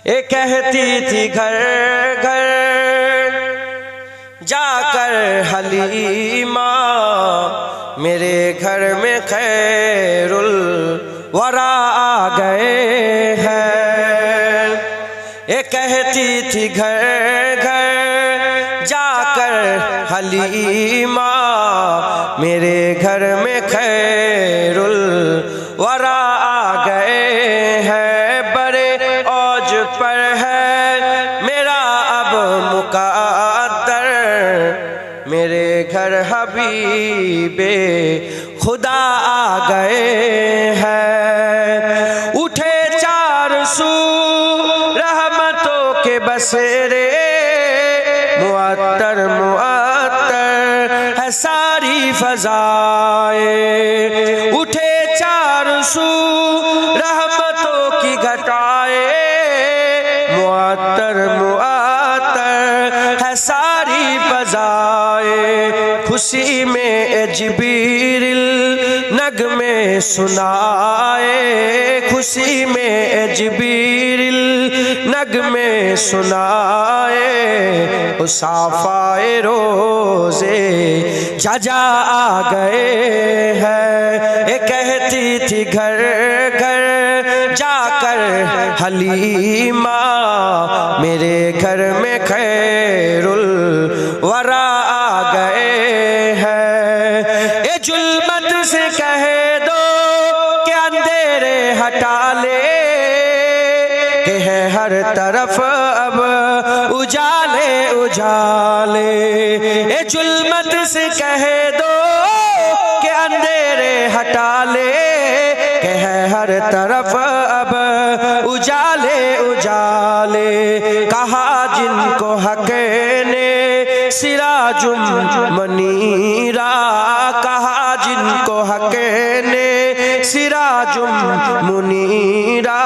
یہ کہتی تھی گھر گھر جا کر حلیمہ میرے گھر میں خیر الورا آ گئے ہیں۔ یہ کہتی تھی گھر گھر جا کر حلیمہ میرے گھر میں خیر الورا آ گئے ہیں۔ بڑے اوج پر ہے میرا اب مقدر میرے گھر حبیب خدا آ گئے ہیں۔ اٹھے چار سو رحمتوں کے بسیرے معطر معطر ہے ساری فضائیں۔ اٹھے چار سو رحمتوں کی گھٹائیں معطر معطر ہے ساری فضائیں۔ خوشی میں جبریل نغمے سنائے، خوشی میں جبریل نغمے سنائے۔ صافائے روزے ججا آ گئے ہیں۔ یہ کہتی تھی گھر گھر جا کر حلیمہ میرے گھر میں خیر الورا آ گئے ہیں۔ اے ظلمت سے کہہ دو کہ اندھیرے ہٹا لے، کہ ہے ہر طرف اب اجالے اجالے۔ اے ظلمت سے کہہ دو کہ اندھیرے ہٹا لے، کہ ہے ہر طرف اب اجالے اجالے۔ کہا جن کو حق نے سراج منیرا، کہا جن کو حق نے سراج منیرا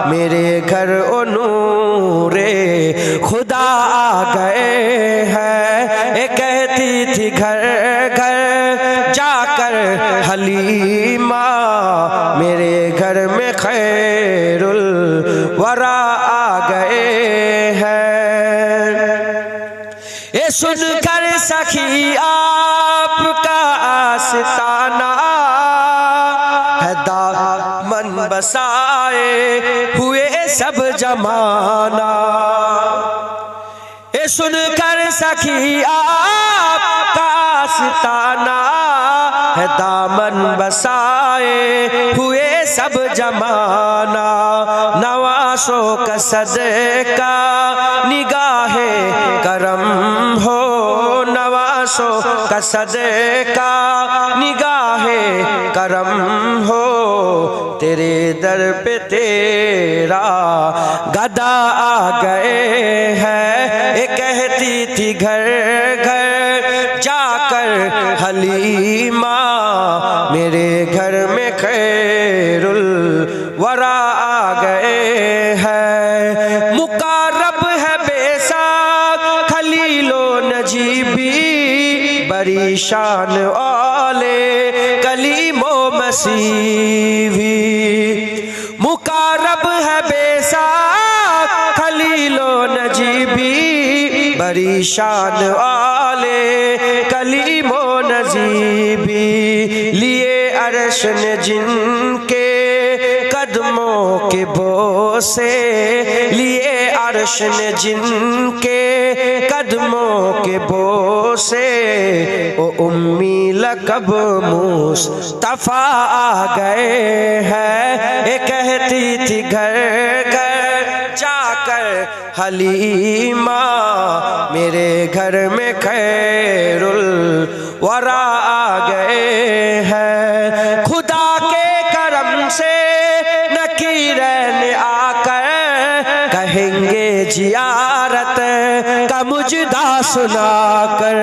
میرے گھر او نور خدا آ گئے ہیں۔ یہ کہتی تھی گھر گھر جا کر حلیمہ میرے گھر میں خیر الورا آ گئے ہیں۔ یہ سن کر سخی آپ کا آستانہ ہے دامن بسائے ہوئے سب زمانہ۔ یہ سن کر سخی آپ کا آستانہ ہے دامن بسائے ہوئے سب زمانہ۔ نوازوں کا صدقہ نگاہ کرم ہو، نوازوں کا صدقہ نگاہ کرم ہو، تیرے در پہ تیرا گدا آ گئے ہیں۔ یہ کہتی تھی گھر گھر جا کر حلیمہ میرے گھر میں خیر الورا آ گئے ہیں۔ مقرب ہے بے ساکھ خلیل و نجیبی، بڑی شان اولے کلیم و مسیح بھی۔ مقرب ہے بے ساکھ خلیل و نجیبی، بڑی شان والے کلیم و نجیبی۔ لیے عرش نے جن کے قدموں کے بوسے، لیے عرش نے جن کے قدموں کے بوسے، او امی لقب مصطفیٰ آ گئے ہیں۔ یہ کہتی تھی گھر گھر جا کر حلیمہ میرے گھر میں خیر الورا آ گئے ہیں۔ خدا کے کرم سے نکیرین آ کر کہیں گے زیارت کا مجدہ سنا کر۔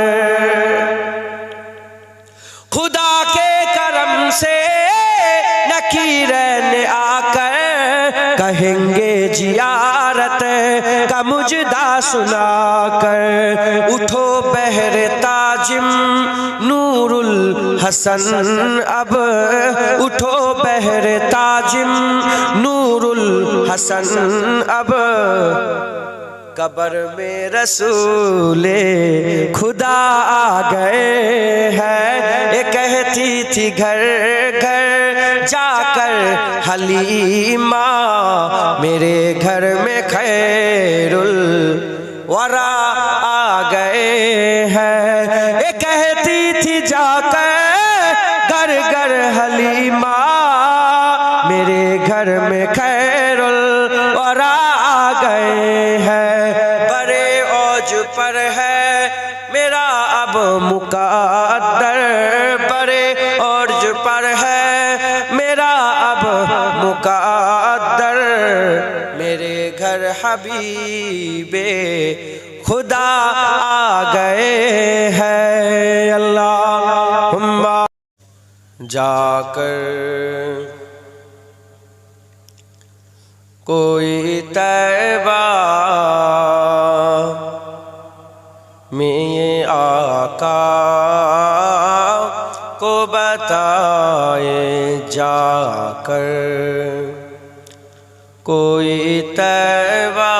خدا کے کرم سے نکیرین آ کر کہیں گے زیارت کا مجدہ سنا کر۔ اٹھو بحر تاجم نور حسن اب اٹھو بہر تاجم نور الحسن اب قبر میں رسول خدا آ گئے ہیں یہ کہتی تھی گھر گھر جا کر حلیمہ میرے گھر میں خیر الورا آ گئے ہیں یہ کہتی تھی جا کر گھر گھر حلیمہ میرے گھر میں خیر الورا آ گئے ہیں بڑے اوج پر ہے میرا اب مقدر بڑے اوج پر ہے میرا اب مقدر میرے گھر حبیب خدا آ گئے ہیں اللہم جا کر کوئی طیبہ میں یہ آقا کو بتائے جا کر کوئی طیبہ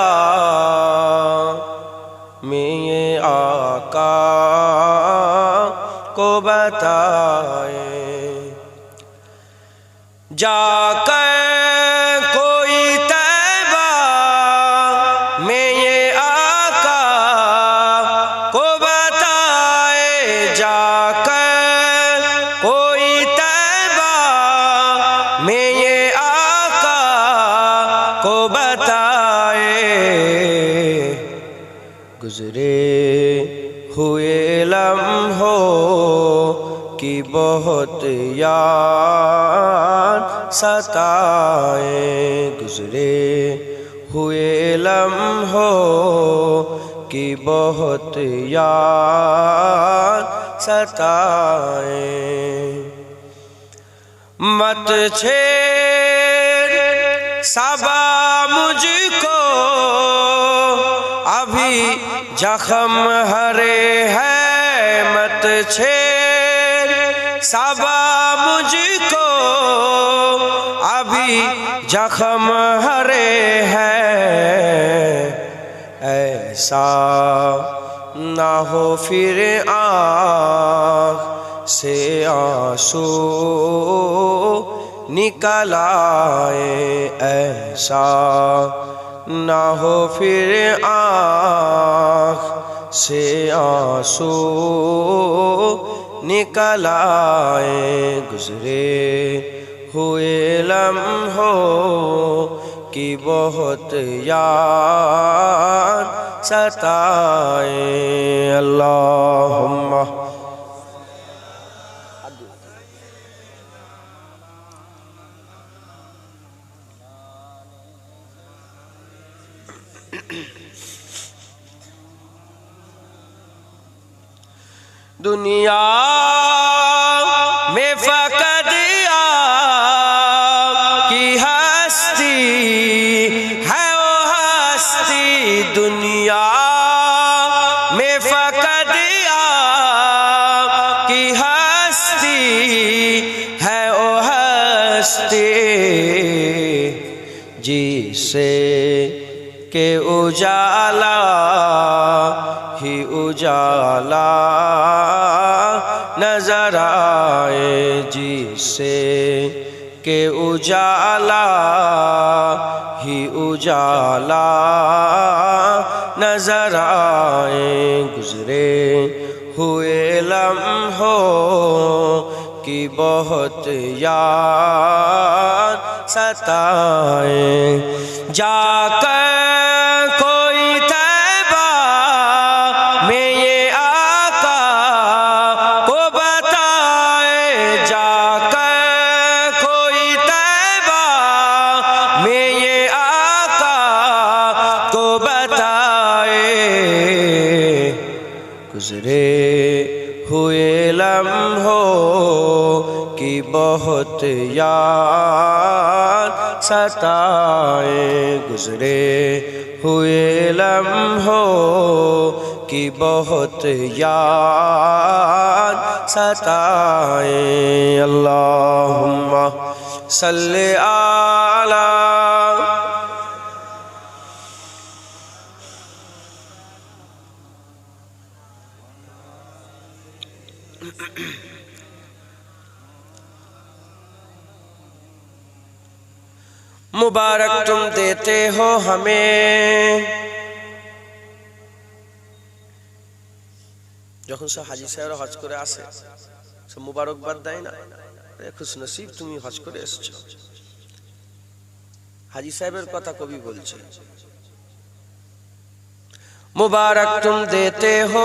میں یہ آقا کو بتائے جا کر کوئی طیبہ میں یہ آقا کو بتائے جا کر کوئی طیبہ میں یہ آقا کو بتائے گزرے ہوئے لمحوں کی بہت یاد ستائے گزرے ہوئے لمحوں کی بہت یاد ستائے مت چھیڑ صبا مجھ کو ابھی زخم ہرے ہے مت چھیڑ صبا مجھ کو ابھی زخم ہرے ہے ایسا نہ ہو پھر آنکھ سے آنسو نکل آئے ایسا نہ ہو پھر آنکھ سے آنسو نکل آئے گزرے ہوئے لمحوں کی بہت یاد ستائے اللہم دنیا میں فقط آپ کی ہستی ہے وہ ہستی دنیا میں فقط آپ کی ہستی ہے وہ ہستی جسے کہ اجالا ہی اجالا نظر آئے جسے کہ اجالا ہی اجالا نظر آئے گزرے ہوئے لمحوں کی بہت یاد ستائے جا کر کوئی طیبہ میں یہ آقا کو بتائے جا کر کوئی طیبہ میں یہ آقا کو بتائے گزرے ہوئے لمحوں کی بہت یاد ستائے گزرے ہوئے لمحوں کی بہت یاد ستائیں اللہم صلی علی مبارک تم دیتے ہو ہمیں যখন সে হাজী সাহেবরা হজ করে আসে সে মুবারকবাদ দেয় না খুশ নসিব তুমি হজ করে এসেছো হাজী সাহেবের কথা কবি বলছে মুবারক তুম দেতে হো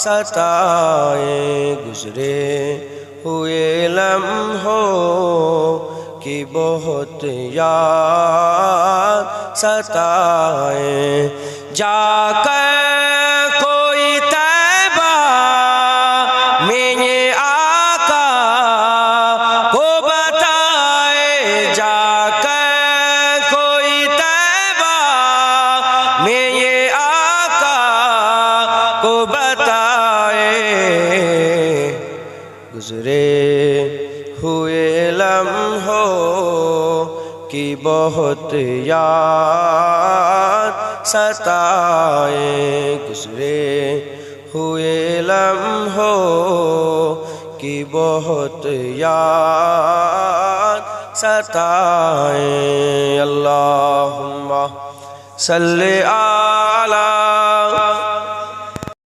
ستائے گزرے ہوئے لمحوں کی بہت یاد ستائے جا کر کوئی طیبہ میں یہ آقا کو بتائے جا کر کوئی طیبہ میں یہ آقا کو گزرے ہوئے لمحوں کی بہت یاد ستائے گزرے ہوئے لمحوں کی بہت یاد ستائے اللہم صلی علی